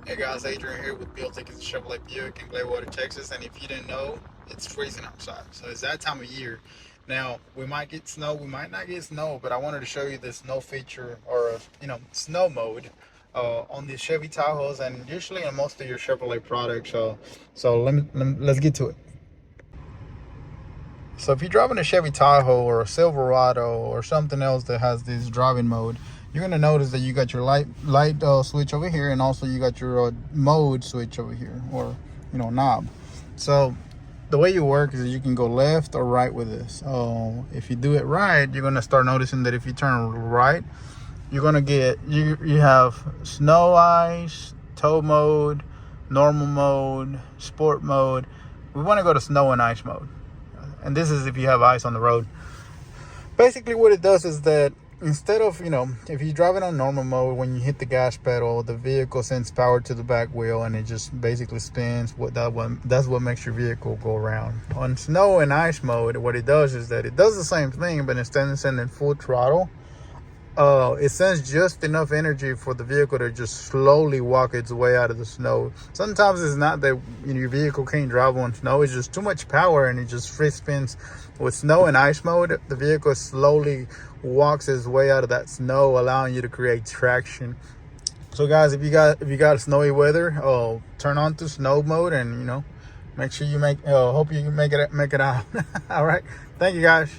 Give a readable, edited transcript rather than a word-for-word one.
Hey guys, Adrian here with Dickason Chevrolet Buick in Gladewater, Texas. And if you didn't know, it's freezing outside. So it's that time of year. Now, we might get snow, we might not get snow, but I wanted to show you the snow feature or, snow mode on the Chevy Tahoes and usually on most of your Chevrolet products. So let's get to it. So if you're driving a Chevy Tahoe or a Silverado or something else that has this driving mode, you're gonna notice that you got your light switch over here, and also you got your mode switch over here, or knob. So the way you work is you can go left or right with this. If you do it right, you're gonna start noticing that if you turn right, you're gonna get you have snow, ice, tow mode, normal mode, sport mode. We want to go to snow and ice mode, and this is if you have ice on the road. Basically what it does is that instead of, if you're driving on normal mode, when you hit the gas pedal, the vehicle sends power to the back wheel and it just basically spins. That's what makes your vehicle go around. On snow and ice mode, what it does is that it does the same thing, but instead of sending full throttle, it sends just enough energy for the vehicle to just slowly walk its way out of the snow. Sometimes it's not that your vehicle can't drive on snow, it's just too much power and it just free spins. With snow and ice mode, the vehicle slowly walks its way out of that snow, allowing you to create traction. So guys, if you got snowy weather, turn on to snow mode and make sure you hope you make it out. All right, thank you guys.